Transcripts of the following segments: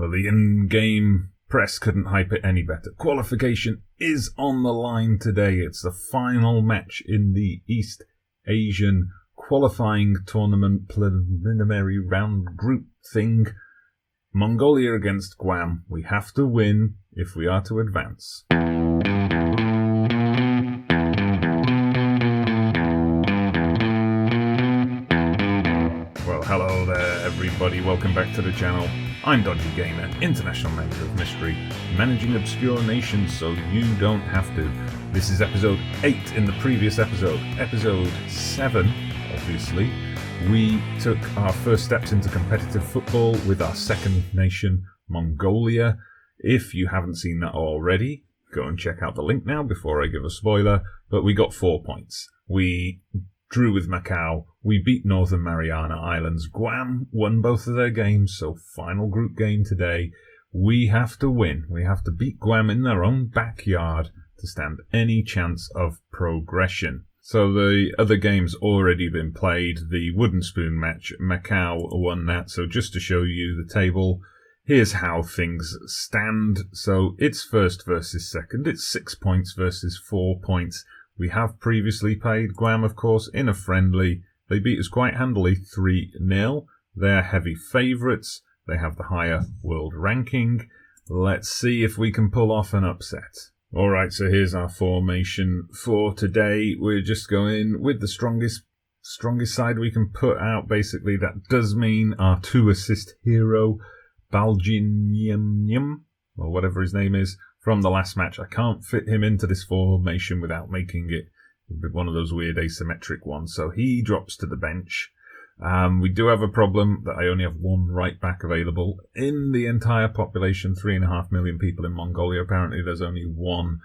Well, the in-game press couldn't hype it any better. Qualification is on the line today. It's the final match in the East Asian qualifying tournament preliminary round group thing. Mongolia against Guam. We have to win if we are to advance. Well, hello there everybody, welcome back to the channel. I'm Dodgy Gamer, International Mentor of Mystery, managing obscure nations so you don't have to. This is episode 8 in the previous episode. Episode 7, obviously. We took our first steps into competitive football with our second nation, Mongolia. If you haven't seen that already, go and check out the link now before I give a spoiler. But we got 4 points. We drew with Macau. We beat Northern Mariana Islands. Guam won both of their games, so final group game today. We have to win. We have to beat Guam in their own backyard to stand any chance of progression. So the other game's already been played. The wooden spoon match, Macau won that. So just to show you the table, here's how things stand. So it's first versus second. It's 6 points versus 4 points. We have previously played Guam, of course, in a friendly. They beat us quite handily 3-0. They're heavy favourites. They have the higher world ranking. Let's see if we can pull off an upset. Alright, so here's our formation for today. We're just going with the strongest side we can put out. Basically, that does mean our 2-assist hero, Baljinium, or whatever his name is, from the last match. I can't fit him into this formation without making it one of those weird asymmetric ones, so he drops to the bench. We do have a problem that I only have one right back available. In the entire population, 3.5 million people in Mongolia, apparently there's only one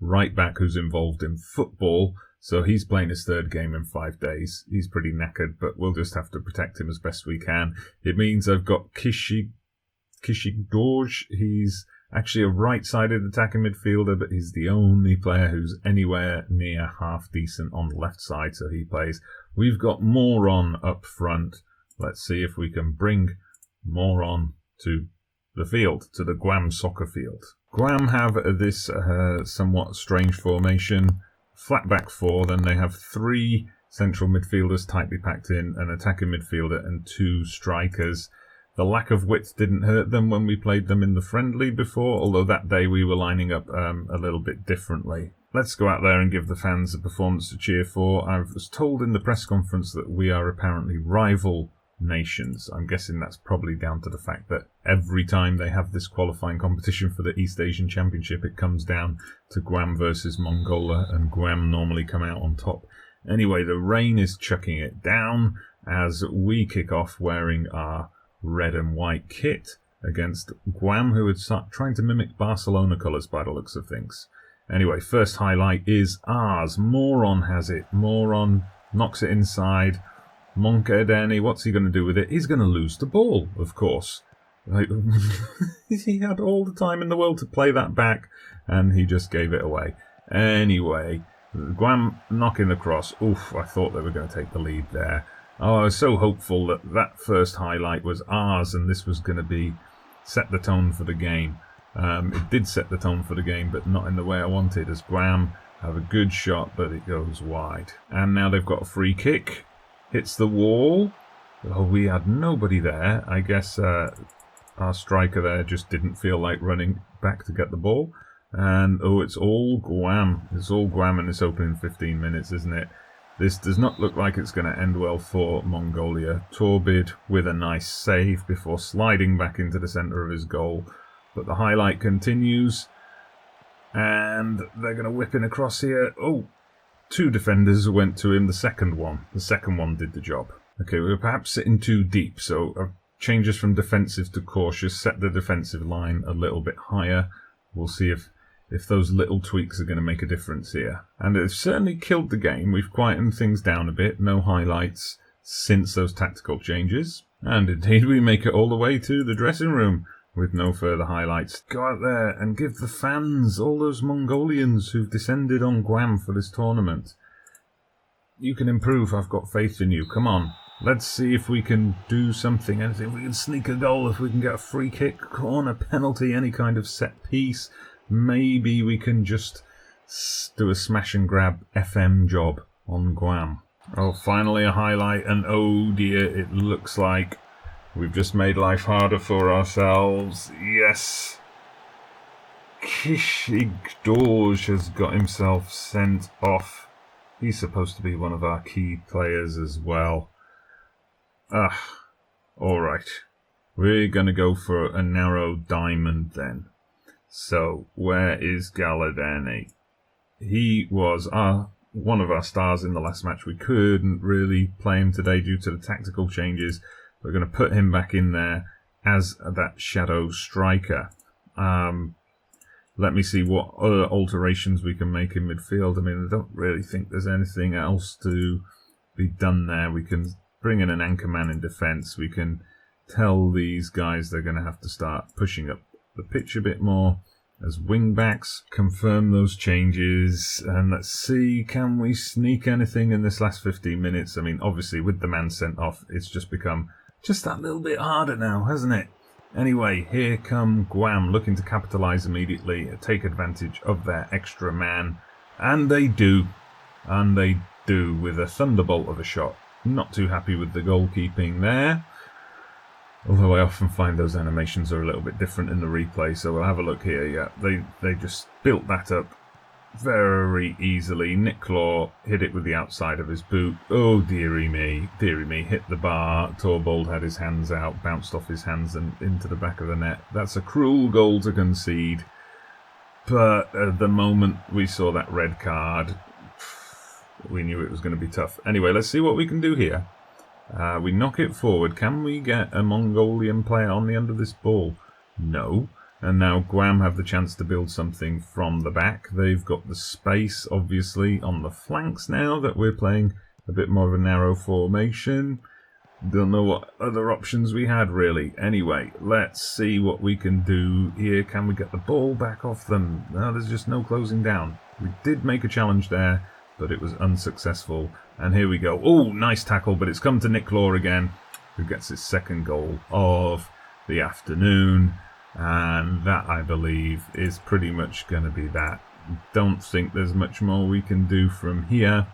right back who's involved in football, so he's playing his third game in 5 days. He's pretty knackered, but we'll just have to protect him as best we can. It means I've got Kishigorj. He's actually a right-sided attacking midfielder, but he's the only player who's anywhere near half decent on the left side, so he plays. We've got Moron up front. Let's see if we can bring Moron to the field, to the Guam soccer field. Guam have this somewhat strange formation. Flat back 4, then they have 3 central midfielders tightly packed in, an attacking midfielder and 2 strikers. The lack of width didn't hurt them when we played them in the friendly before, although that day we were lining up a little bit differently. Let's go out there and give the fans a performance to cheer for. I was told in the press conference that we are apparently rival nations. I'm guessing that's probably down to the fact that every time they have this qualifying competition for the East Asian Championship, it comes down to Guam versus Mongolia, and Guam normally come out on top. Anyway, the rain is chucking it down as we kick off wearing our red and white kit against Guam, who would start trying to mimic Barcelona colours by the looks of things. Anyway, first highlight is ours. Moron has it. Moron knocks it inside. Monkadeni, what's he going to do with it? He's going to lose the ball, of course. Like, he had all the time in the world to play that back, and he just gave it away. Anyway, Guam knocking across. Oof, I thought they were going to take the lead there. Oh, I was so hopeful that that first highlight was ours and this was going to be set the tone for the game. It did set the tone for the game, but not in the way I wanted, as Guam have a good shot, but it goes wide. And now they've got a free kick. Hits the wall. Oh, we had nobody there. I guess our striker there just didn't feel like running back to get the ball. And, oh, it's all Guam. It's all Guam in this opening 15 minutes, isn't it? This does not look like it's going to end well for Mongolia. Torbid with a nice save before sliding back into the centre of his goal. But the highlight continues. And they're going to whip in across here. Oh, 2 defenders went to him. The second one did the job. Okay, we were perhaps sitting too deep. So changes from defensive to cautious. Set the defensive line a little bit higher. We'll see if those little tweaks are going to make a difference here. And it's certainly killed the game. We've quietened things down a bit. No highlights since those tactical changes. And indeed, we make it all the way to the dressing room with no further highlights. Go out there and give the fans, all those Mongolians who've descended on Guam for this tournament, you can improve. I've got faith in you. Come on. Let's see if we can do something, anything. If we can sneak a goal, if we can get a free kick, corner, penalty, any kind of set piece. Maybe we can just do a smash and grab FM job on Guam. Oh, finally a highlight, and oh dear, it looks like we've just made life harder for ourselves. Yes. Kishigdorj has got himself sent off. He's supposed to be one of our key players as well. Alright. We're going to go for a narrow diamond then. So, where is Galadani? He was one of our stars in the last match. We couldn't really play him today due to the tactical changes. We're going to put him back in there as that shadow striker. Let me see what other alterations we can make in midfield. I mean, I don't really think there's anything else to be done there. We can bring in an anchor man in defence. We can tell these guys they're going to have to start pushing up the pitch a bit more as wing-backs. Confirm those changes. And let's see, can we sneak anything in this last 15 minutes? I mean, obviously, with the man sent off, it's just become just that little bit harder now, hasn't it? Anyway, here come Guam, looking to capitalise immediately, take advantage of their extra man. And they do. And they do, with a thunderbolt of a shot. Not too happy with the goalkeeping there. Although I often find those animations are a little bit different in the replay, so we'll have a look here. Yeah, they just built that up very easily. Nick Claw hit it with the outside of his boot. Oh, dearie me, hit the bar. Torbold had his hands out, bounced off his hands and into the back of the net. That's a cruel goal to concede. But at the moment we saw that red card, we knew it was going to be tough. Anyway, let's see what we can do here. We knock it forward. Can we get a Mongolian player on the end of this ball? No. And now Guam have the chance to build something from the back. They've got the space, obviously, on the flanks now that we're playing a bit more of a narrow formation. Don't know what other options we had, really. Anyway, let's see what we can do here. Can we get the ball back off them? No, there's just no closing down. We did make a challenge there, but it was unsuccessful. And here we go. Oh, nice tackle, but it's come to Nick Law again, who gets his second goal of the afternoon. And that, I believe, is pretty much going to be that. Don't think there's much more we can do from here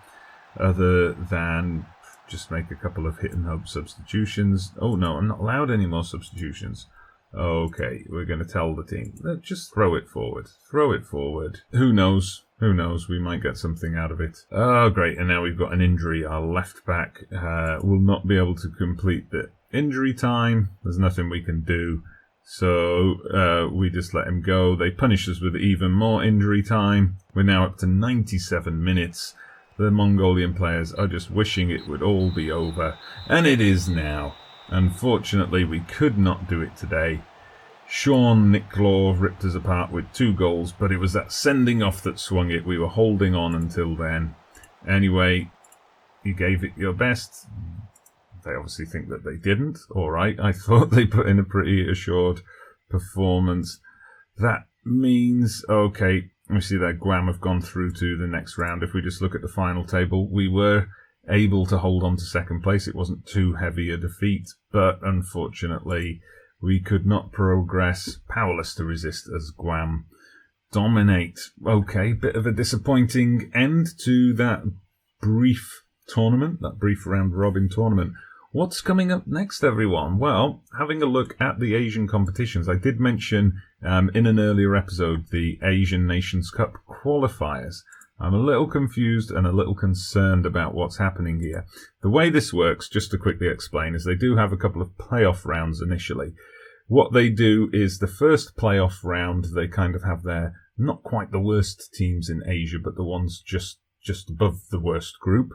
other than just make a couple of hit and hope substitutions. Oh no, I'm not allowed any more substitutions. Okay, we're going to tell the team, just throw it forward. Throw it forward. Who knows? Who knows? We might get something out of it. Oh, great. And now we've got an injury. Our left back will not be able to complete the injury time. There's nothing we can do. So we just let him go. They punish us with even more injury time. We're now up to 97 minutes. The Mongolian players are just wishing it would all be over. And it is now. Unfortunately, we could not do it today. Sean Nicklaw ripped us apart with 2 goals, but it was that sending off that swung it. We were holding on until then. Anyway, you gave it your best. They obviously think that they didn't. All right, I thought they put in a pretty assured performance. That means, okay, we see that Guam have gone through to the next round. If we just look at the final table, we were able to hold on to second place. It wasn't too heavy a defeat, but unfortunately, we could not progress. Powerless to resist as Guam dominate. Okay, bit of a disappointing end to that brief tournament, that brief round-robin tournament. What's coming up next, everyone? Well, having a look at the Asian competitions, I did mention in an earlier episode the Asian Nations Cup qualifiers. I'm a little confused and a little concerned about what's happening here. The way this works, just to quickly explain, is they do have a couple of playoff rounds initially. What they do is the first playoff round, they kind of have their, not quite the worst teams in Asia, but the ones just above the worst group.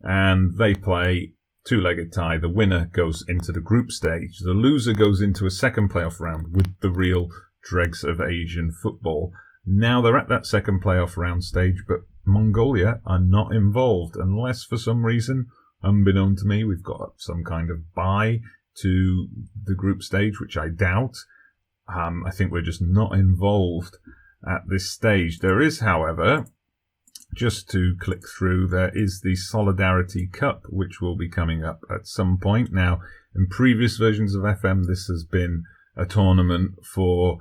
And they play two-legged tie. The winner goes into the group stage. The loser goes into a second playoff round with the real dregs of Asian football. Now they're at that second playoff round stage, but Mongolia are not involved unless for some reason, unbeknown to me, we've got some kind of bye to the group stage, which I doubt. I think we're just not involved at this stage. There is, however, just to click through, there is the Solidarity Cup, which will be coming up at some point. Now, in previous versions of FM, this has been a tournament for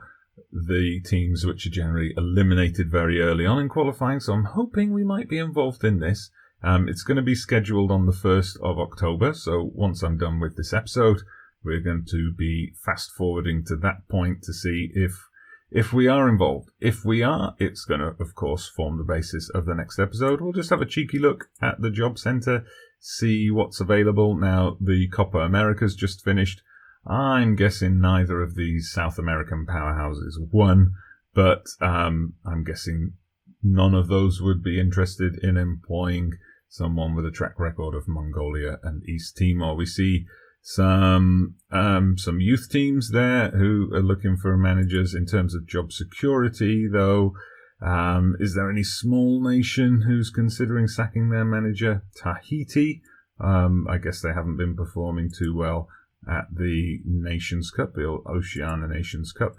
the teams which are generally eliminated very early on in qualifying, so I'm hoping we might be involved in this. It's going to be scheduled on the 1st of October, so once I'm done with this episode, we're going to be fast forwarding to that point to see if we are involved. If we are, it's going to, of course, form the basis of the next episode. We'll just have a cheeky look at the job centre, see what's available. Now, the Copa America's just finished. I'm guessing neither of these South American powerhouses won, but I'm guessing none of those would be interested in employing someone with a track record of Mongolia and East Timor. We see some youth teams there who are looking for managers. In terms of job security, though, is there any small nation who's considering sacking their manager? Tahiti, I guess they haven't been performing too well at the Nations Cup, the Oceania Nations Cup.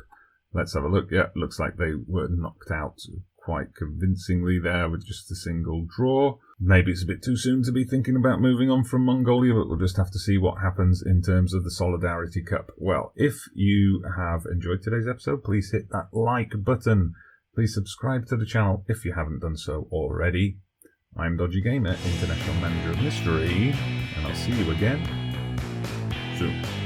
Let's have a look. Yeah, looks like they were knocked out quite convincingly there with just a single draw. Maybe it's a bit too soon to be thinking about moving on from Mongolia, but we'll just have to see what happens in terms of the Solidarity Cup. Well, if you have enjoyed today's episode, please hit that like button. Please subscribe to the channel if you haven't done so already. I'm Dodgy Gamer, International Manager of Mystery, and I'll see you again soon.